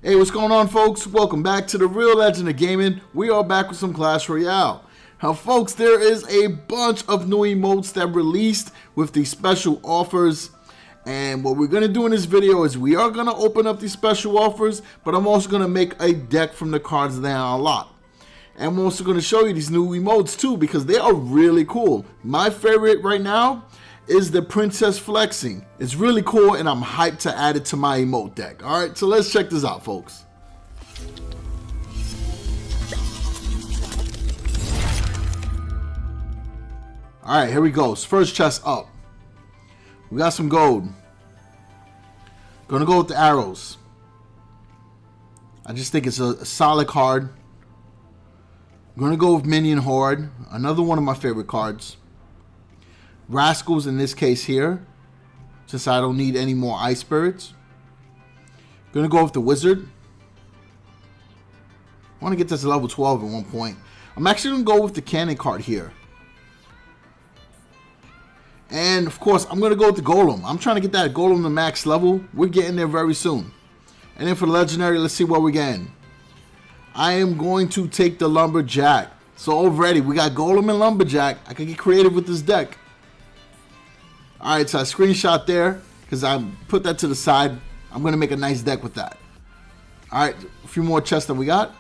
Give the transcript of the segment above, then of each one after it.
Hey, what's going on, folks? Welcome back to the Real Legend of Gaming. We are back with some Clash Royale. Now, folks, there is a bunch of new emotes that released with these special offers. And what we're going to do in this video is we are going to open up these special offers, but I'm also going to make a deck from the cards that I unlock. And I'm also going to show you these new emotes too, because they are really cool. My favorite right now is the Princess Flexing. It's really cool, and I'm hyped to add it to my emote deck. All right, so let's check this out, folks. All right, here we go. First chest up. We got some gold. Gonna go with the arrows. I just think it's a solid card. Gonna go with Minion Horde, another one of my favorite cards. Rascals in this case here, since I don't need any more Ice Spirits. Gonna go with the Wizard. I want to get this to level 12 at one point. I'm actually gonna go with the Cannon card here. And of course, I'm gonna go with the Golem. I'm trying to get that Golem to max level. We're getting there very soon. And then for the Legendary, let's see what we're getting. I am going to take the Lumberjack. So already, we got Golem and Lumberjack. I can get creative with this deck. Alright, so I screenshot there because I put that to the side. I'm going to make a nice deck with that. Alright, a few more chests that we got.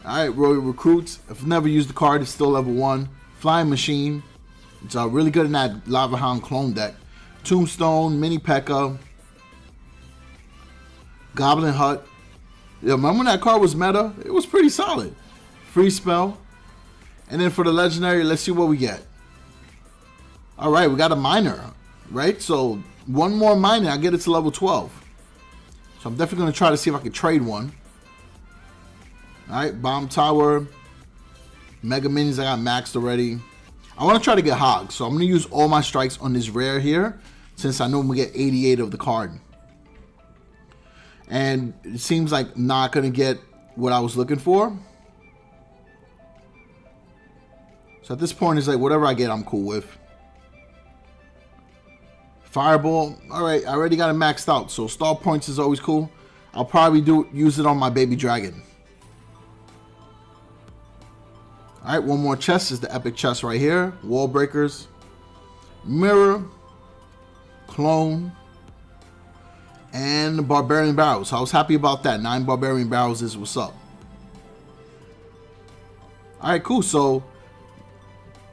Alright, Royal Recruits. I've never used the card. It's still level 1. Flying Machine. It's really good in that Lava Hound clone deck. Tombstone, Mini P.E.K.K.A. Goblin Hut. Yeah, remember when that card was meta? It was pretty solid. Free Spell. And then for the Legendary, let's see what we get. Alright, we got a Miner, right? So, one more Miner, I get it to level 12. So, I'm definitely going to try to see if I can trade one. Alright, Bomb Tower. Mega Minions I got maxed already. I want to try to get Hogs, so I'm going to use all my strikes on this rare here, since I know I'm going to get 88 of the card. And it seems like not going to get what I was looking for. So, at this point, it's like whatever I get, I'm cool with. Fireball, alright, I already got it maxed out, so star points is always cool. I'll probably use it on my baby dragon. Alright, one more chest is the epic chest right here. Wall breakers, mirror, clone, and the barbarian barrels. So I was happy about that. 9 barbarian barrels is what's up. Alright, cool. So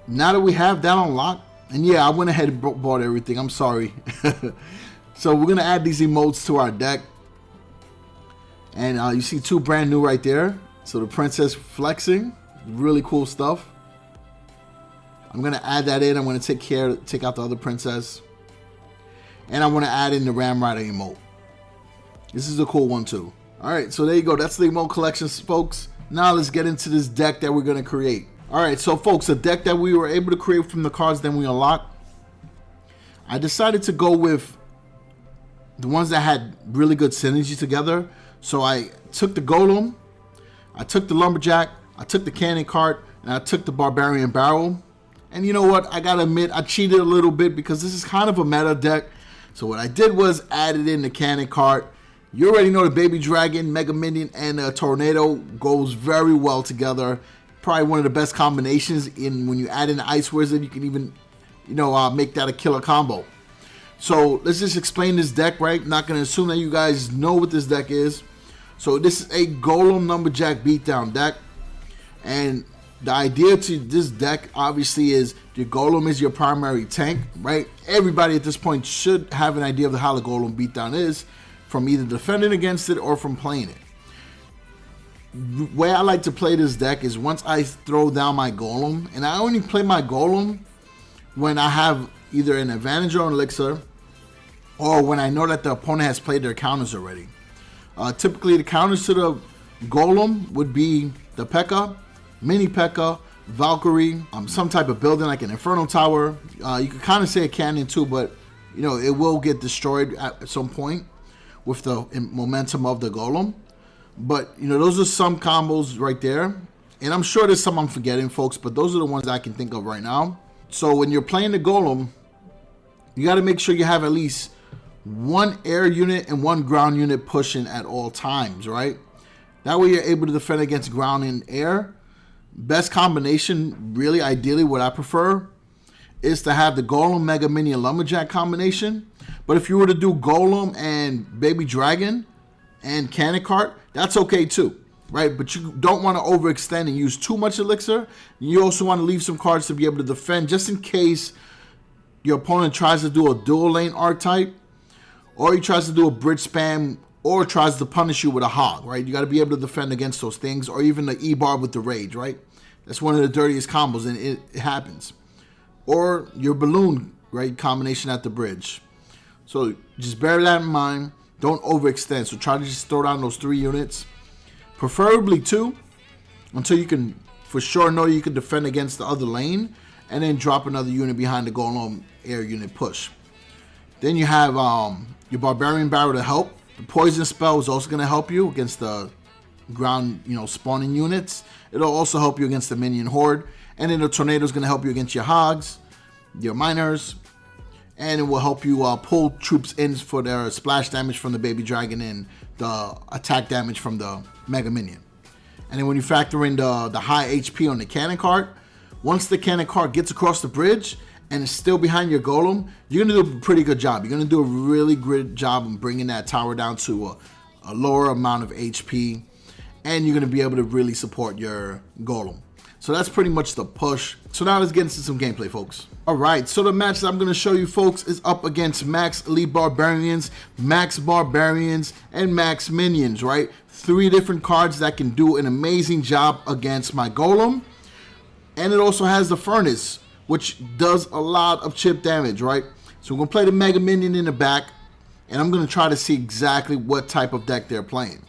now that we have that unlocked, and yeah, I went ahead and bought everything. I'm sorry. So we're going to add these emotes to our deck. And you see 2 brand new right there. So the Princess Flexing. Really cool stuff. I'm going to add that in. I'm going to take out the other princess. And I want to add in the Ram Rider emote. This is a cool one too. Alright, so there you go. That's the emote collections, folks. Now let's get into this deck that we're going to create. Alright, so folks, the deck that we were able to create from the cards that we unlocked, I decided to go with the ones that had really good synergy together. So I took the Golem, I took the Lumberjack, I took the Cannon card, and I took the Barbarian Barrel. And you know what? I gotta admit, I cheated a little bit because this is kind of a meta deck. So what I did was added in the Cannon card. You already know the Baby Dragon, Mega Minion, and a Tornado goes very well together. Probably one of the best combinations. In when you add in the Ice Wizard, you can even, make that a killer combo. So let's just explain this deck, right? Not gonna assume that you guys know what this deck is. So this is a Golem Lumberjack beatdown deck, and the idea to this deck obviously is your Golem is your primary tank, right? Everybody at this point should have an idea of how the Golem beatdown is, from either defending against it or from playing it. The way I like to play this deck is once I throw down my Golem, and I only play my Golem when I have either an advantage or an elixir, or when I know that the opponent has played their counters already. Typically the counters to the Golem would be the P.E.K.K.A, Mini P.E.K.K.A, Valkyrie, some type of building like an Inferno Tower. You could kind of say a cannon too, but it will get destroyed at some point with the momentum of the Golem. But those are some combos right there, and I'm sure there's some I'm forgetting, folks, but those are the ones I can think of right now. So when you're playing the Golem, you got to make sure you have at least one air unit and one ground unit pushing at all times, right? That way you're able to defend against ground and air. Best combination, really ideally what I prefer, is to have the Golem Mega Minion Lumberjack combination. But if you were to do Golem and Baby Dragon and Cannon Cart, that's okay too, right? But you don't want to overextend and use too much elixir. You also want to leave some cards to be able to defend just in case your opponent tries to do a dual lane archetype, or he tries to do a bridge spam, or tries to punish you with a hog, right? You got to be able to defend against those things, or even the E-bar with the rage, right? That's one of the dirtiest combos, and it happens. Or your balloon, right, combination at the bridge. So just bear that in mind. Don't overextend. So try to just throw down those 3 units, preferably 2, until you can for sure know you can defend against the other lane, and then drop another unit behind the Golem air unit push. Then you have your Barbarian Barrel to help. The poison spell is also going to help you against the ground, spawning units. It'll also help you against the minion horde. And then the tornado is going to help you against your hogs, your miners, and it will help you pull troops in for their splash damage from the baby dragon and the attack damage from the mega minion. And then when you factor in the high HP on the cannon cart, once the cannon cart gets across the bridge and it's still behind your golem, you're going to do a pretty good job. You're going to do a really good job of bringing that tower down to a lower amount of HP, and you're going to be able to really support your golem. So that's pretty much the push. So now let's get into some gameplay, folks. All right, so the match that I'm going to show you, folks, is up against Max Elite Barbarians, Max Barbarians, and Max Minions, right? 3 different cards that can do an amazing job against my golem. And it also has the Furnace, which does a lot of chip damage, right? So we're going to play the Mega Minion in the back, and I'm going to try to see exactly what type of deck they're playing.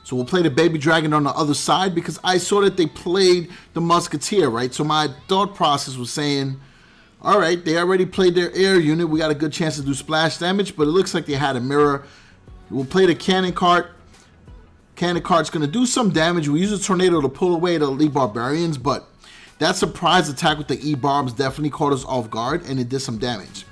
So we'll play the Baby Dragon on the other side because I saw that they played the Musketeer, right? So my thought process was saying, all right, they already played their air unit. We got a good chance to do splash damage, but it looks like they had a mirror. We'll play the Cannon Cart. Cannon Cart's going to do some damage. We use a tornado to pull away the Elite Barbarians, but that surprise attack with the E-Bombs definitely caught us off guard, and it did some damage.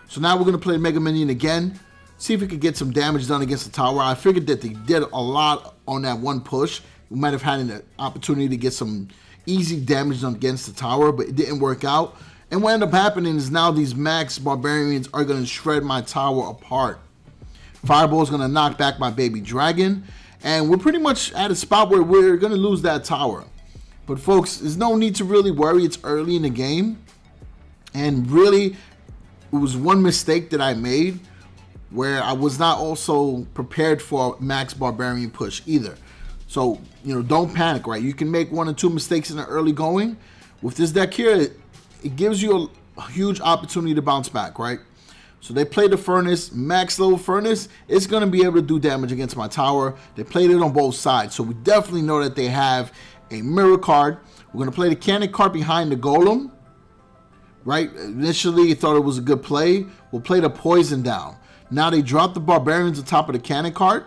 So now we're going to play Mega Minion again. See if we could get some damage done against the tower. I figured that they did a lot on that one push. We might have had an opportunity to get some easy damage done against the tower, but it didn't work out. And what ended up happening is now these Max Barbarians are going to shred my tower apart. Fireball is going to knock back my Baby Dragon, and we're pretty much at a spot where we're going to lose that tower. But folks, there's no need to really worry. It's early in the game, and really, it was one mistake that I made, where I was not also prepared for Max Barbarian push either. So, don't panic, right? You can make 1 or 2 mistakes in the early going. With this deck here, it gives you a huge opportunity to bounce back, right? So they played the Furnace, Max level Furnace. It's going to be able to do damage against my tower. They played it on both sides. So we definitely know that they have a mirror card. We're going to play the Cannon Cart behind the Golem, right? Initially, you thought it was a good play. We'll play the Poison down. Now they dropped the Barbarians on top of the Cannon Cart,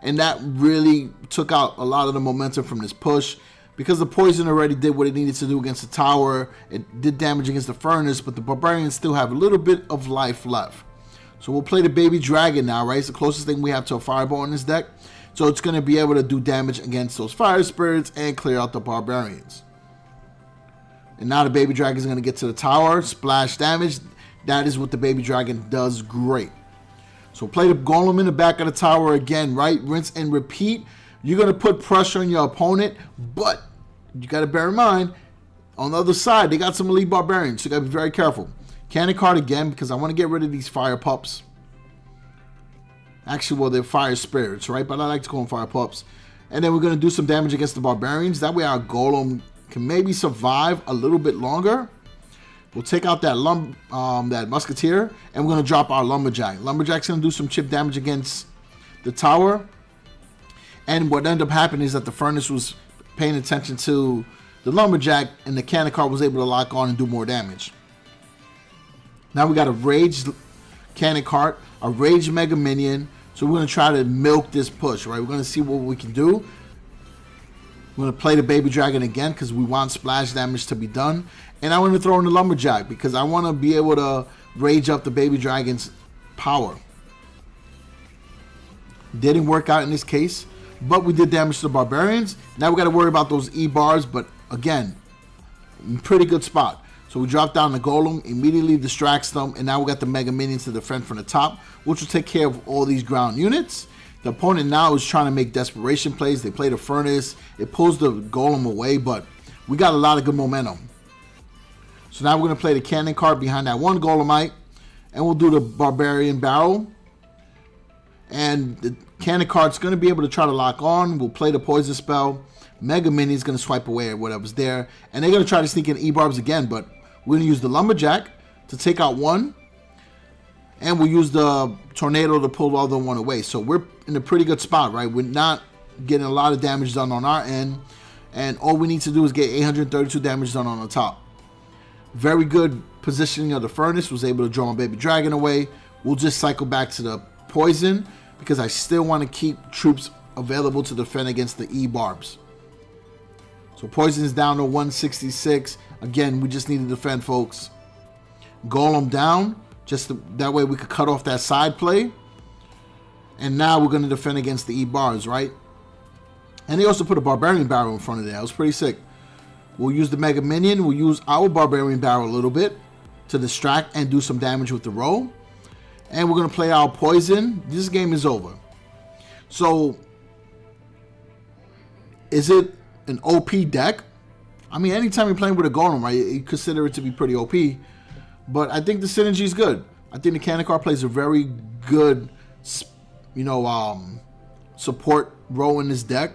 and that really took out a lot of the momentum from this push because the Poison already did what it needed to do against the tower. It did damage against the Furnace, but the Barbarians still have a little bit of life left. So we'll play the Baby Dragon now, right? It's the closest thing we have to a Fireball in this deck. So it's going to be able to do damage against those Fire Spirits and clear out the Barbarians. And now the Baby Dragon is going to get to the tower, splash damage. That is what the Baby Dragon does great. So play the Golem in the back of the tower again, right? Rinse and repeat. You're going to put pressure on your opponent, but you got to bear in mind, on the other side, they got some Elite Barbarians, so you got to be very careful. Cannon Cart again, because I want to get rid of these Fire Pups. Actually, well, they're Fire Spirits, right? But I like to call them Fire Pups. And then we're going to do some damage against the Barbarians. That way our Golem can maybe survive a little bit longer. We'll take out that that Musketeer, and we're going to drop our Lumberjack. Lumberjack's going to do some chip damage against the tower. And what ended up happening is that the Furnace was paying attention to the Lumberjack, and the Cannon Cart was able to lock on and do more damage. Now we got a Rage Cannon Cart, a Rage Mega Minion. So we're going to try to milk this push, right? We're going to see what we can do. We're going to play the Baby Dragon again because we want splash damage to be done. And I want to throw in the Lumberjack because I want to be able to rage up the Baby Dragons power. Didn't work out in this case, but we did damage to the barbarians. Now we got to worry about those E-bars, but again, pretty good spot. So we drop down the golem, immediately distracts them, and now we got the mega minions to defend from the top, which will take care of all these ground units. The opponent now is trying to make desperation plays. They play the furnace. It pulls the golem away, but we got a lot of good momentum. So now we're going to play the cannon card behind that one golemite, and we'll do the barbarian barrel. And the cannon card's going to be able to try to lock on. We'll play the poison spell. Mega Minion's going to swipe away at whatever's there. And they're going to try to sneak in E-barbs again, but we're going to use the Lumberjack to take out one. And we'll use the Tornado to pull the other one away. So we're in a pretty good spot, right? We're not getting a lot of damage done on our end. And all we need to do is get 832 damage done on the top. Very good positioning of the furnace. Was able to draw my baby dragon away. We'll just cycle back to the poison because I still want to keep troops available to defend against the E-barbs. So poison is down to 166. Again, we just need to defend, folks. Golem down. That way we could cut off that side play. And now we're going to defend against the E-bars, right? And they also put a Barbarian Barrel in front of there. That was pretty sick. We'll use the Mega Minion. We'll use our Barbarian Barrel a little bit to distract and do some damage with the roll. And we're going to play our Poison. This game is over. So, is it an OP deck? I mean, anytime you're playing with a Golem, right, you consider it to be pretty OP. But I think the synergy is good. I think the cannon card plays a very good, support role in this deck.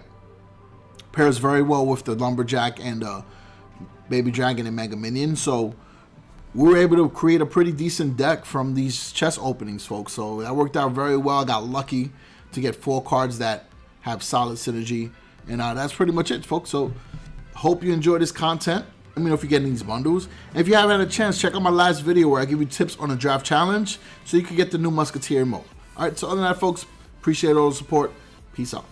Pairs very well with the Lumberjack and Baby Dragon and Mega Minion. So we were able to create a pretty decent deck from these chest openings, folks. So that worked out very well. I got lucky to get 4 cards that have solid synergy. And that's pretty much it, folks. So hope you enjoy this content. Let me know if you're getting these bundles. And if you haven't had a chance, check out my last video where I give you tips on the draft challenge so you can get the new Musketeer emote. All right, so other than that, folks, appreciate all the support. Peace out.